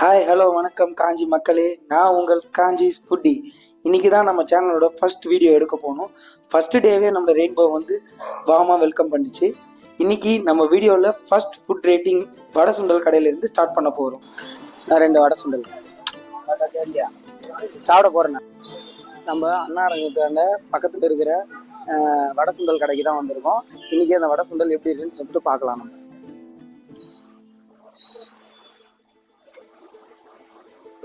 Hi hello வணக்கம் காஞ்சி மக்களே, நான் உங்கள் காஞ்சிஸ் ஃபுட்டி. இன்றைக்கி தான் நம்ம சேனலோட ஃபர்ஸ்ட் வீடியோ எடுக்க போனோம். ஃபஸ்ட்டு டேவே நம்ம ரெயின்போ வந்து வார்மாக வெல்கம் பண்ணிச்சு. இன்றைக்கி நம்ம வீடியோவில் ஃபர்ஸ்ட் ஃபுட் ரேட்டிங் வடை சுண்டல் கடையிலேருந்து ஸ்டார்ட் பண்ண போகிறோம். நான் 2 வடை சுண்டல் சாப்பிட போகிறேன். நம்ம அண்ணாரங்கத்தாண்ட பக்கத்தில் இருக்கிற வடை சுண்டல் கடைக்கு தான் வந்திருக்கோம். இன்றைக்கி அந்த வடை சுண்டல் எப்படி இருக்குன்னு சொல்லிட்டு பார்க்கலாம். நம்ம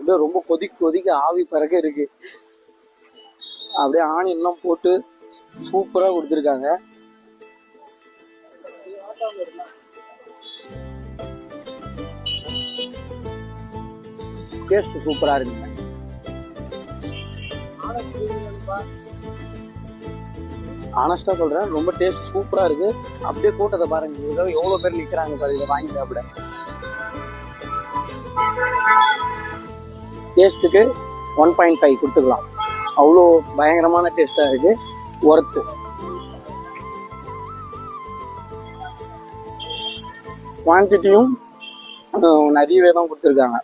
அப்படியே ரொம்ப கொதிக்க ஆவி பறக்க இருக்கு. அப்படியே ஆனியன்லாம் போட்டு சூப்பரா கொடுத்துருக்காங்க. டேஸ்ட் சூப்பரா இருக்குங்க. ஆனஸ்டா சொல்றேன், ரொம்ப டேஸ்ட் சூப்பரா இருக்கு. அப்படியே கூட்டத்தை பாருங்க, எவ்வளவு பேர் நிக்கிறாங்க பாரு இதை வாங்கி சாப்பிட. டேஸ்ட்டுக்கு 1.5 கொடுத்துக்கலாம். அவ்வளோ பயங்கரமான டேஸ்ட்டாக இருக்குது, ஒர்த்து. குவான்டிட்டியும் நிறையவே தான் கொடுத்துருக்காங்க.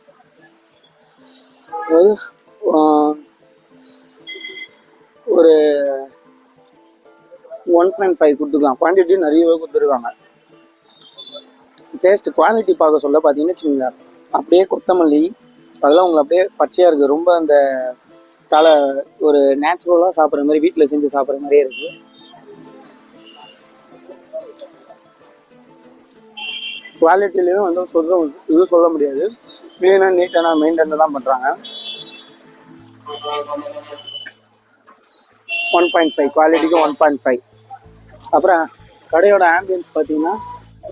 அதாவது ஒரு 1.5 கொடுத்துக்கலாம். குவான்டிட்டியும் நிறையவே கொடுத்துருக்காங்க. டேஸ்ட் குவாலிட்டி பார்க்க சொல்ல பார்த்தீங்கன்னு வச்சுக்கோங்க, அப்படியே கொத்தமல்லி அதெல்லாம் உங்களுக்கு அப்படியே பச்சையாக இருக்குது. ரொம்ப அந்த ஒரு நேச்சுரலாக சாப்பிட்ற மாதிரி, வீட்டில் செஞ்சு சாப்பிட்ற மாதிரியே இருக்குது. குவாலிட்டிலையும் வந்து இதுவும் சொல்ல முடியாது. க்ளீனாக நீட்டான மெயின்டைன் தான் பண்ணுறாங்க. 1.5 குவாலிட்டிக்கு 1.5. அப்புறம் கடையோட ஆம்பியன்ஸ் பார்த்தீங்கன்னா,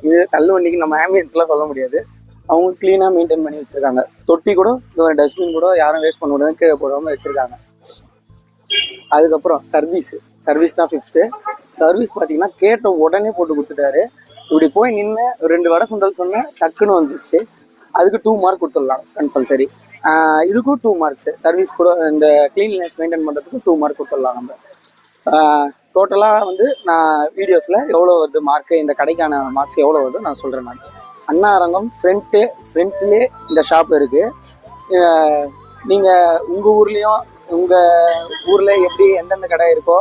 இது தள்ளுவண்டிக்கு நம்ம ஆம்பியன்ஸ்லாம் சொல்ல முடியாது. அவங்க க்ளீனாக மெயின்டைன் பண்ணி வச்சுருக்காங்க. தொட்டி கூட, டஸ்ட்பின் கூட யாரும் வேஸ்ட் பண்ண முடியாது, கீழே போடாமல் வச்சுருக்காங்க. அதுக்கப்புறம் சர்வீஸ் தான் 5th. சர்வீஸ் பார்த்தீங்கன்னா கேட்ட உடனே போட்டு கொடுத்துட்டாரு. இப்படி போய் நின்று 2 வடை சுண்டல் சொன்னேன், டக்குன்னு வந்துச்சு. அதுக்கு 2 மார்க் கொடுத்துடலாம் கம்பல்சரி. இதுக்கும் 2 மார்க்ஸு. சர்வீஸ் கூட இந்த க்ளீன்லினஸ் மெயின்டைன் பண்ணுறதுக்கு 2 மார்க் கொடுத்துடலாம் நம்ம. டோட்டலாக வந்து நான் வீடியோஸில் எவ்வளோ வருது மார்க்கு, இந்த கடைக்கான மார்க்ஸ் எவ்வளோ வருது நான் சொல்கிறேன். நான் அண்ணாரங்கம் ஃப்ரண்ட்லேயே இந்த ஷாப் இருக்குது. நீங்கள் உங்கள் ஊர்லேயும் எப்படி எந்தெந்த கடை இருக்கோ,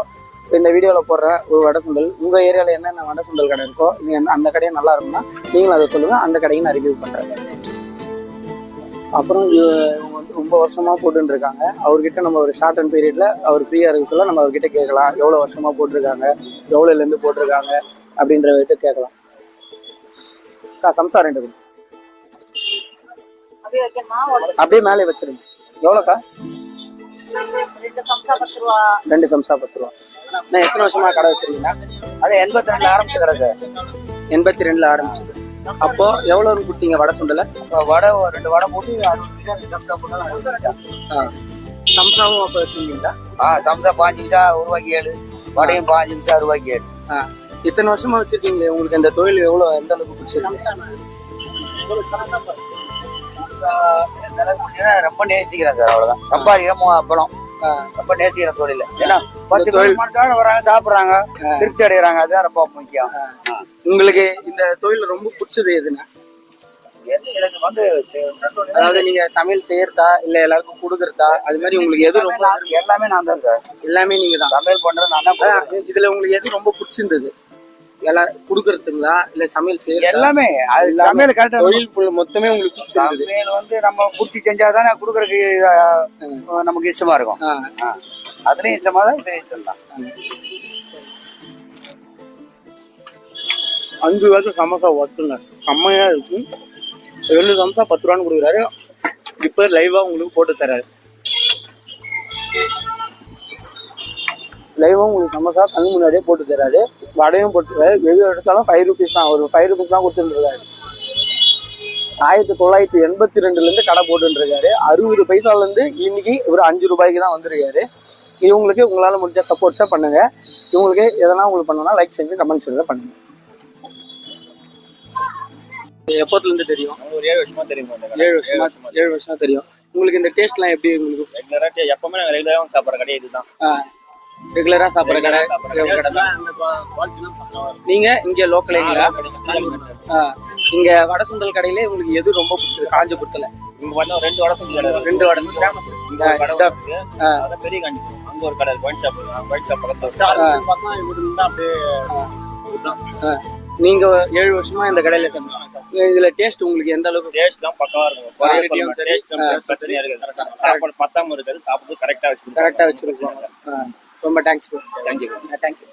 இந்த வீடியோவில் போடுற ஒரு வடை சுண்டல் உங்கள் ஏரியாவில் என்னென்ன வடை சுண்டல் கடை இருக்கோ, நீங்கள் அந்த கடையும் நல்லா இருக்குன்னா நீங்களும் அதை சொல்லுங்கள். அந்த கடையும் நான் ரிவ்யூ பண்ணுறேன். அப்புறம் இவங்க வந்து ரொம்ப வருஷமாக போட்டுருக்காங்க. அவர்கிட்ட நம்ம ஒரு ஷார்ட் அண்ட் பீரியடில் அவர் ஃப்ரீயாக இருக்க சொல்ல நம்ம அவர்கிட்ட கேட்கலாம், எவ்வளோ வருஷமாக போட்டிருக்காங்க, எவ்வளோலேருந்து போட்டிருக்காங்க அப்படின்ற விதத்தை கேட்கலாம். சம்சா 2 அப்படியே மேலே வச்சிருங்க. எவ்வளோக்கா? 2 சம்சா 10 ரூபா. நான் எத்தனை வருஷமா கடை வச்சிருக்கீங்க? அது 82 ஆரம்பிச்சு கடை சார். 82 ஆரம்பிச்சது. அப்போ எவ்வளோன்னு கொடுத்தீங்க வடை சுண்டலை? வடை 2 வடை போட்டு 60 சம்சா போட்டு. சம்சாவும் அப்போ வச்சுருக்கீங்களா? சம்சா 5 நிமிஷா ₹1 வடையும் 5 நிமிஷா ₹7. இத்தனை வருஷமா வச்சிருக்கீங்களே, உங்களுக்கு இந்த தொழில் எந்த அளவுக்கு பிடிச்சிருக்கு? ரொம்ப நேசிக்கிறேன் சார், அவ்வளவுதான். சம்பாதிக்கிறோம் அப்புறம் ரொம்ப நேசிக்கிற தொழில். ஏன்னா 10 பேர் வராங்க, சாப்பிடுறாங்க, திருப்தி அடைகிறாங்க. அதுதான் ரொம்ப முக்கியம். உங்களுக்கு இந்த தொழில் ரொம்ப பிடிச்சது எதுனா? எனக்கு வந்து அதாவது நீங்க சமையல் செய்யறதா இல்ல எல்லாருக்கும் கொடுக்கறதா, அது மாதிரி உங்களுக்கு எது ரொம்ப? எல்லாமே நான் தான் சார். எல்லாமே நீங்க தான் சமையல் பண்றது நான் தான். இதுல உங்களுக்கு எது ரொம்ப பிடிச்சிருந்தது? எல்லாம் கொடுக்கறதுங்களா இல்ல சமையல் செய்ய? எல்லாமே. சமையல் கரெக்டா, தொழில் மொத்தமே உங்களுக்கு பிடிச்சிருந்தது. சமையல் வந்து நம்ம பூர்த்தி செஞ்சாதானே கொடுக்கறதுக்கு நமக்கு இஷ்டமா இருக்கும். அதுலயும் இஷ்டமா தான், இது இஷ்டம் தான். 5 வருஷம் சமோசா ஒட்டுங்க, செம்மையா இருக்கு. 2 சமோசா 10 ரூபான்னு கொடுக்குறாரு. இப்ப லைவா உங்களுக்கு போட்டு தராரு. லைவாக உங்களுக்கு சமோசா கண்ணு முன்னாடியே போட்டு தராரு. வடையும் போட்டு எது எடுத்தாலும் 5 ரூபீஸ் தான். ஒரு 5 ரூபீஸ் தான் கொடுத்துருக்காரு. 1982 கடை போட்டுருக்காரு. 60 பைசாலேருந்து இன்னைக்கு ஒரு 5 ரூபாய்க்கு தான் வந்திருக்காரு. இவங்களுக்கு உங்களால் முடிஞ்ச சப்போர்ட்ஸாக பண்ணுங்க. இவங்களுக்கு எதனா உங்களுக்கு பண்ணணும்னா லைக் செஞ்சு கமெண்ட் செஞ்சு பண்ணுங்க. எப்போதுலேருந்து தெரியும்? ஒரு 7 வருஷமா தெரியும். 7 வருஷமா தெரியும். உங்களுக்கு இந்த டேஸ்ட்லாம் எப்படி? உங்களுக்கு ரெகுலராக எப்பவுமே நாங்கள் ரெகுலராக சாப்பிட்ற கடை இதுதான். ரெகுலரா சாப்பிட்ற கடை. நீங்க இங்க லோக்கலுங்களா? இங்க வடை சுண்டல் கடையிலே உங்களுக்கு எது ரொம்ப பிடிச்சது காஞ்சிபுரத்துல? இங்க பார்த்தா 2 வடை சுண்டல் கடை இருக்கு. 2 வடை சுண்டல் ஃபேமஸ். இங்க ஒரு கடை இருக்கு. அதான் பெரிய காஞ்சிபுரம். அங்க ஒரு கடை இருக்கு. ஒயின் ஷாப் பக்கத்துல இருக்கு. அது பார்த்தா இவரு இருந்தா அப்படியே நீங்க 7 வருஷமா இந்த கடையில சாப்பிடுறீங்க. இதுல டேஸ்ட் உங்களுக்கு எந்த அளவுக்கு? டேஸ்ட் தான் பக்கவா இருக்கும். டேஸ்ட் பிரச்சனையா இருக்காது. சாப்பாடு பத்தாம இருக்காது. சாப்பிட்டு கரெக்டா வச்சிருக்கோம். ரொம்ப தேங்க்ஸ். தேங்க்யூ. தேங்க்யூ.